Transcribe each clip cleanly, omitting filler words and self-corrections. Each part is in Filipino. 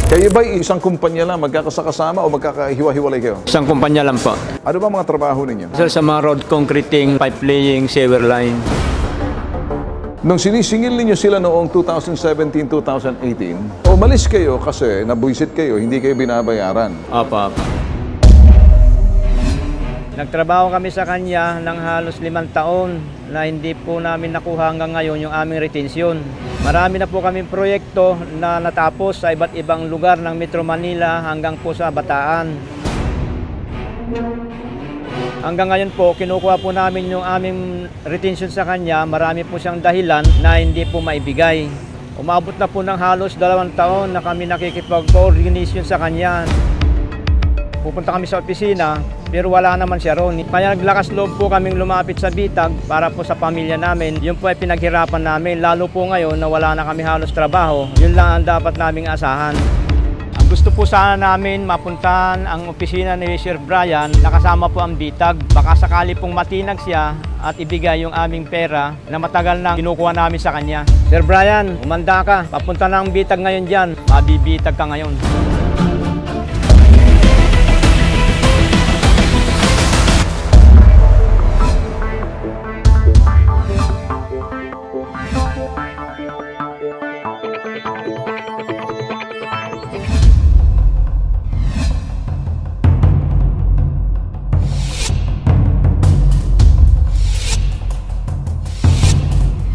Kayo ba isang kumpanya lang, magkakasakasama o magkakahiwa-hiwalay kayo? Isang kumpanya lang po. Ano ba mga trabaho ninyo? Sir, sa mga road concreting, pipe laying, sewer line. Nung sinisingil ninyo sila noong 2017-2018, umalis kayo kasi nabuisit kayo, hindi kayo binabayaran. Apa. Nagtrabaho kami sa kanya ng halos 5 taon na hindi po namin nakuha hanggang ngayon yung aming retensyon. Marami na po kaming proyekto na natapos sa iba't ibang lugar ng Metro Manila hanggang po sa Bataan. Hanggang ngayon po, kinukuha po namin yung aming retention sa kanya. Marami po siyang dahilan na hindi po maibigay. Umabot na po ng halos 2 taon na kami nakikipag-coordination sa kanya. Pupunta kami sa opisina, pero wala naman siya roon. Kaya naglakas loob po kaming lumapit sa bitag para po sa pamilya namin. Yun po ay pinaghirapan namin, lalo po ngayon na wala na kami halos trabaho. Yun lang ang dapat naming asahan. Ang gusto po sana namin mapuntahan ang opisina ni Sir Brian, nakasama po ang bitag. Baka sakali pong matinag siya at ibigay yung aming pera na matagal nang kinukuha namin sa kanya. Sir Brian, umanda ka. Papunta na ang bitag ngayon dyan. Mabibitag ka ngayon.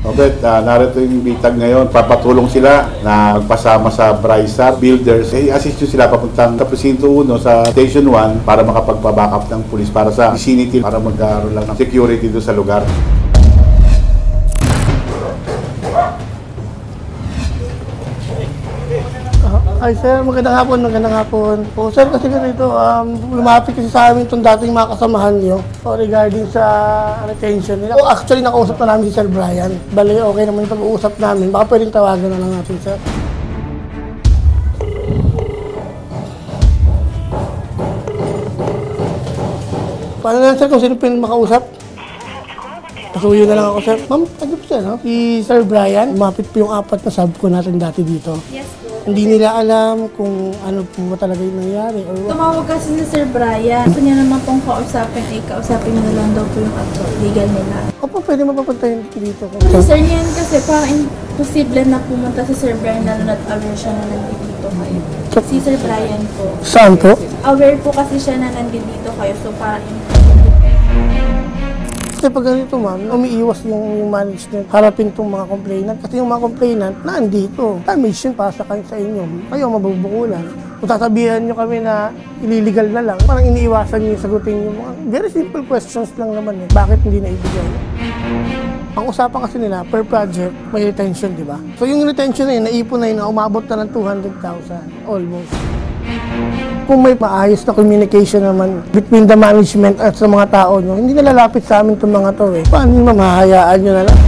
Robert, narito yung bitag ngayon. Papatulong sila na magpasama sa Brysar Builders. I-assist nyo sila papuntang sa Presinto 1 sa Station 1 para makapagpa-backup ng pulis para sa vicinity para magkaroon lang ng security doon sa lugar. Hi sir, magandang hapon, magandang hapon. Po sir, kasi ganito, lumapit kasi sa amin itong dating mga kasamahan niyo regarding sa retention nila. Actually, nakausap na namin si Sir Brian. Bali, okay naman yung pag-uusap namin. Baka pwedeng tawagan na lang natin, sir. Paano na sir kung sino pwedeng makausap? Pasuyo na lang ako, sir. Ma'am, ano po sir, no? Si Sir Brian, lumapit po yung 4 na sub ko natin dati dito. Yes po. Hindi nila alam kung ano po talaga yung nangyari. Tumawag kasi si Sir Brian. Gusto niya naman pong kausapin, kausapin na lang daw po yung legal nila. Opo, pwede mapapunta yun dito. Kasi sir niyan kasi parang imposible na pumunta si Sir Brian lalo na't aware siya na nandito kayo. Si Sir Brian po. Saan po? Aware po kasi siya na nandito kayo, so parang kasi pag ganito ma'am, umiiwas yung management harapin itong mga complainant. Kasi yung mga complainant na andito. Damage yun para sa inyo. Kayo mabubukulan. Kung sasabihan nyo kami na illegal na lang, parang iniiwasan nyo sagutin yung mga very simple questions lang naman eh. Bakit hindi naibigay? Ang usapan kasi nila, per project, may retention, di ba? So yung retention na yun, naipon na yun, na umabot na ng 200,000 almost. Kung may maayos na communication naman between the management at sa mga tao nyo, hindi nalalapit sa amin itong mga to eh. Paano yung mamahayaan nyo na lang?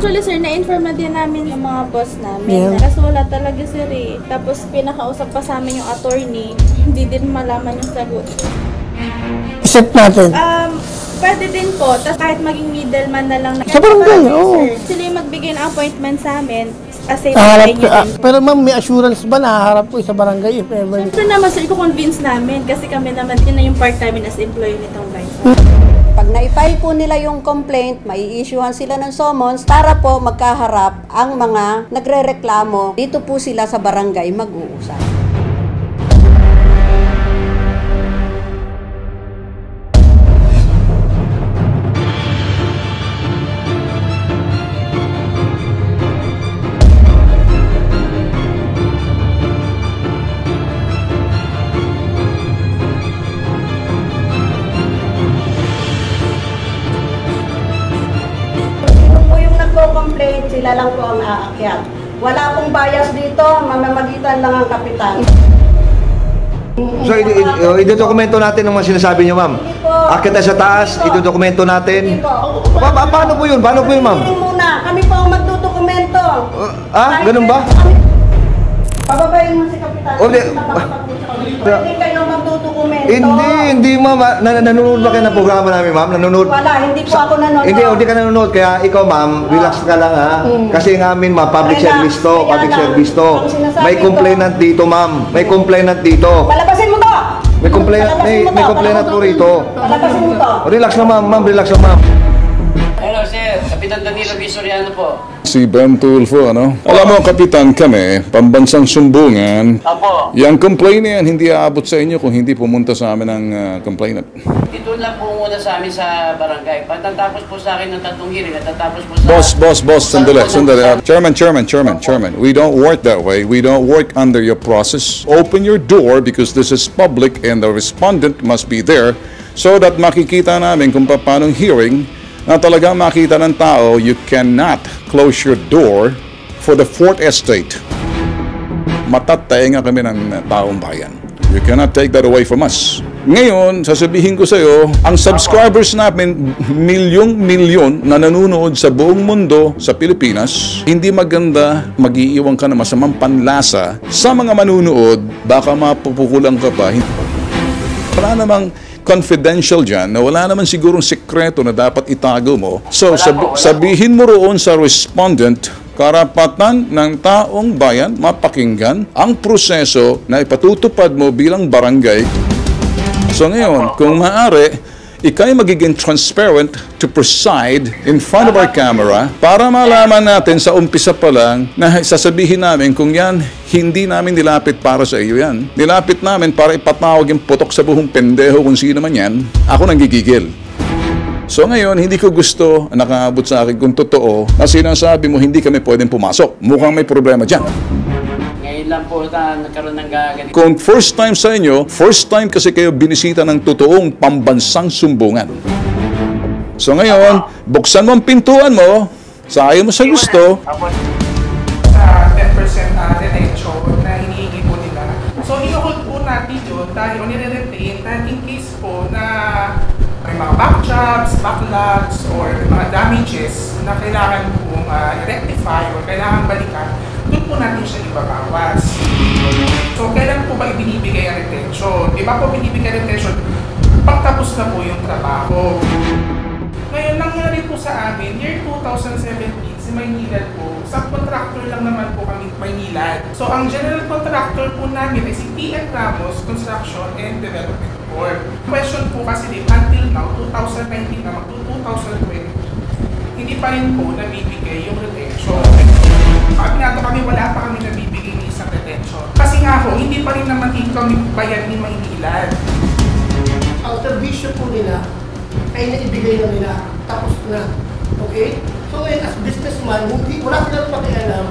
actually sir, na-inform na din namin yung mga boss namin. Kasi wala talaga sir eh. Tapos pinakausap pa sa amin yung attorney, hindi din malaman yung sagot. Iset natin. Pwede din po, tapos kahit maging middleman na lang. Sa barangay, oo. Sila yung magbigay ng appointment sa amin. Pero ma'am, may assurance ba na haharap ko sa barangay if ever? Siyempre naman sir, i-convince namin kasi kami naman din na yung part-time as employee nitong Vice. Pag na-file po nila yung complaint, mai-issuehan sila ng summons para po magkaharap ang mga nagre-reklamo. Dito po sila sa barangay mag-uusap. Complaint, sila lang po ang aakyat. Wala pong bias dito, mamamagitan lang ang kapitan. So, idodokumento natin ang mga sinasabi niyo, ma'am. Akit na sa taas, idodokumento natin. Paano po yun? Paano po yun, ma'am? Muna, kami po ang magdodokumento. Ganun ba? Pababayin mo si Kapitan. O, di- Pwede kayo magdodokumento. Hindi ma'am. Nanonood ba kayo ng programa namin, ma'am? Nanonood? Wala, hindi po ako nanonood. Hindi ka nanonood. Kaya ikaw, ma'am, relax ka lang, ha? Kasi ng amin, ma'am, public Relax. service to. Kaya Public lang, service to. ang sinasabi May ko- complainant dito, ma'am. May complainant dito. Palabasin mo to! May complainant po rito. Palabasin mo to. Relax lang, ma'am. Ma'am, relax lang, ma'am. Hello, sir. Kapitan Danilo Visoriano po. Si Ben Tulfo, ano? Alam mo, Kapitan, kami, pambansang sumbungan, Opo. yung complaint na yan, hindi aabot sa inyo kung hindi pumunta sa amin ang complainant. Dito lang po muna sa amin sa barangay. Pagtatapos po sa akin ng 3 hearing, natatapos po sa... Boss, sandali. Chairman. We don't work that way. We don't work under your process. Open your door because this is public and the respondent must be there so that makikita namin kung paano hearing na talagang makita ng tao, you cannot close your door for the Fourth Estate. Matatay nga kami ng taong bayan. You cannot take that away from us. Ngayon, sasabihin ko sa iyo, ang subscribers namin, milyong-milyon na nanonood sa buong mundo sa Pilipinas, hindi maganda mag-iiwan ka ng masamang panlasa sa mga manunood, baka mapupukulan ka pa. Wala namang confidential dyan, na wala naman sigurong sekreto na dapat itago mo. So, sabihin mo roon sa respondent, karapatan ng taong bayan mapakinggan ang proseso na ipatutupad mo bilang barangay. So ngayon, kung maaari, ikay magiging transparent to preside in front of our camera para malaman natin sa umpisa pa lang na sasabihin namin kung yan, hindi namin nilapit para sa iyo yan. Nilapit namin para ipatawag yung putok sa buhong pendeho kung sino man yan. Ako nang gigigil. So ngayon, hindi ko gusto nakaabot sa akin kung totoo na sinasabi mo hindi kami pwedeng pumasok. Mukhang may problema dyan. Ngayon lang po nagkaroon ng ganito. Kung first time sa inyo, first time kasi kayo binisita ng totoong pambansang sumbungan. So ngayon, buksan mo ang pintuan mo, sa ayaw mo sa gusto, sa 10% retention na hinihingi po nila. So, i-hold po natin yun dahil nire-retain that in case po na may mga backjobs, backlogs, or mga damages na kailangan pong i-rectify or kailangan balikan, doon po natin siya ibabawas. So, kailan po ba ibinibigay ang retention? Di ba po binibigay ang retention pagtapos na po yung trabaho? Ngayon, nangyari po sa amin, year 2017, si Maynilad po, subcontractor lang naman po kami Maynilad. So, ang general contractor po namin ay si P.N. Ramos Construction and Development Board. Question po kasi din, until now, 2019 na mag-2020, hindi pa rin po nabibigay yung retention. Pag kami, wala pa kami nabibigay ng isang retention. Kasi nga ho, hindi pa rin naman dito kami bayan ni Maynilad. Ang servisyo po nila ay naibigay na nila, tapos na. Okay? So ngayon, as businessman, wala silang pakialam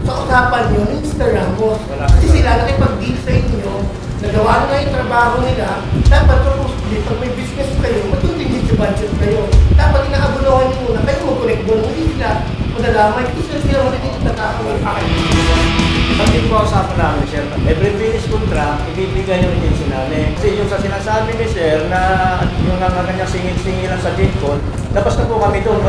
sa usapan nyo ni Mr. Ramos. Kasi sila nakipag-deal sa inyo, nagawa na yung trabaho nila, dapat supposedly, pag may business kayo, matutindi sa budget kayo. Dapat inaabunuhan nyo muna, kayo mag-connect doon, hindi sila madadamay, hindi sila matitindi sa tao. Ang pinag-uusapan namin, sir, every finish contract, ibibigay yung retention namin. Kasi yung sa sinasabi ni sir na yung nga kanyang singil-singilan sa GenCon, labas na po kami doon.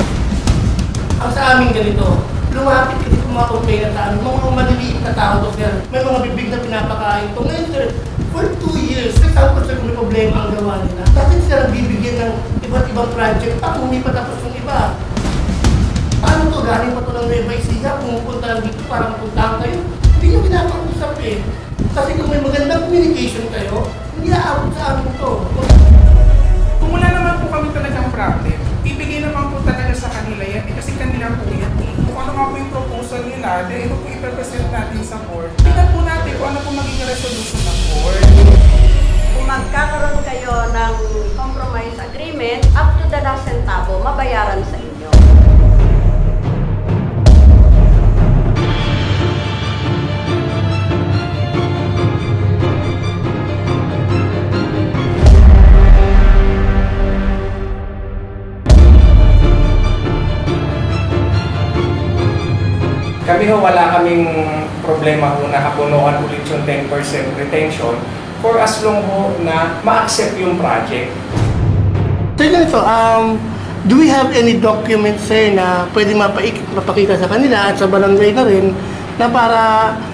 Ang sa amin ganito, lumapit kasi kung mga complainant sa amin, mga maliliit na tao to, sir. May mga bibig na pinapakain to. Ngayon, sir, for 2 years, example, sir, kung may problema ang gawa nila, bakit sila bibigyan ng iba't ibang project pa kung hindi pa tapos yung iba? Paano to? Galing pa to ng Nueva Ecija, pumupunta lang dito para mapuntahan kayo. Hindi nyo pinapag-usap eh. Kasi kung may magandang communication kayo, hindi aabot sa amin to. Kung wala naman po kami talagang problem, ibigay naman po talaga sa kanila yan kasi kanila po yan eh. Kung ano nga po yung proposal nila, dahil po i-present natin sa board, tingnan po natin kung ano po magiging resolution ng board. Kung magkakaroon kayo ng compromise agreement, up to the last centavo, mabayaran sa inyo. Kami ho, wala kaming problema ho na abunuhan ulit yung 10% retention for as long ho na ma-accept yung project. Sir, ganito, do we have any documents, sir, na pwede mapakita sa kanila at sa barangay na rin na para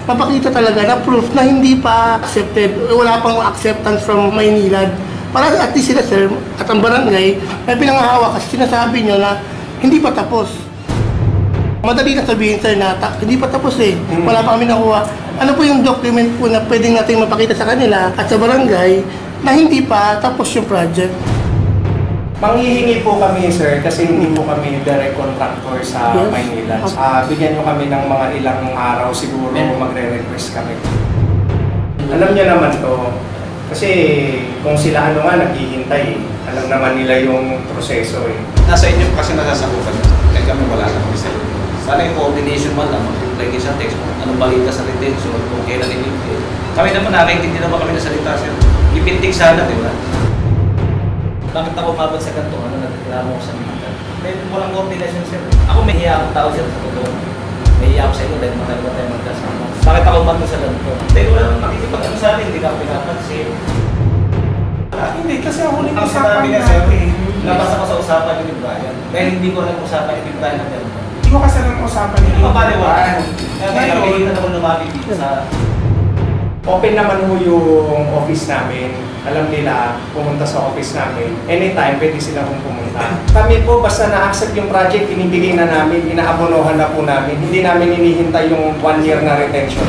mapakita talaga na proof na hindi pa accepted, wala pang acceptance from Maynilad. Para at least sila, sir, at ang barangay, may pinangahawa kasi sinasabi nyo na hindi pa tapos. Madali na sabihin, sir, na hindi pa tapos eh. Wala pa kami nakuha. Ano po yung document po na pwedeng natin mapakita sa kanila at sa barangay na hindi pa tapos yung project? Manghihingi po kami, sir, kasi hindi po kami direct contractor sa Maynila. Bigyan nyo kami ng mga ilang araw siguro magre-request kami. Alam niyo naman to, kasi kung sila naghihintay, alam naman nila yung proseso eh. Nasa inyo kasi nasasakupan. Kaya kami wala na kami sa inyo. Sana yung coordination man lang, mag-reply kayo sa text, anong balita sa retention, kung kailan inintay. Kami naman nakakaintindi naman kami na salita, sir. Ipintig sana, di ba? Bakit ako umabot sa ganito? Nagreklamo ko sa mga. May walang coordination, sir. Ako may hiya akong tao, sir, sa totoo. May hiya ako sa inyo dahil matagal tayo magkasama. Bakit ako umabot sa ganito? Dahil wala nang makikipag-ano sa akin, hindi ka ako pinapansin. Hindi, kasi ang huling Ang usapan sinabi niya, sir, natin. nabasa ko sa usapan ni Brian. Dahil hindi ko lang usapan ni Brian na ganito. Hindi ko kasi lang usapan ni Mapaliwanag. Kaya ngayon, ako lumapit dito sa... Open naman ho yung office namin. Alam nila, pumunta sa office namin. Anytime, pwede sila kung pumunta. Kami po, basta na-accept yung project, inibigay na namin, inaabonohan na po namin. Hindi namin hinihintay yung 1 year na retention.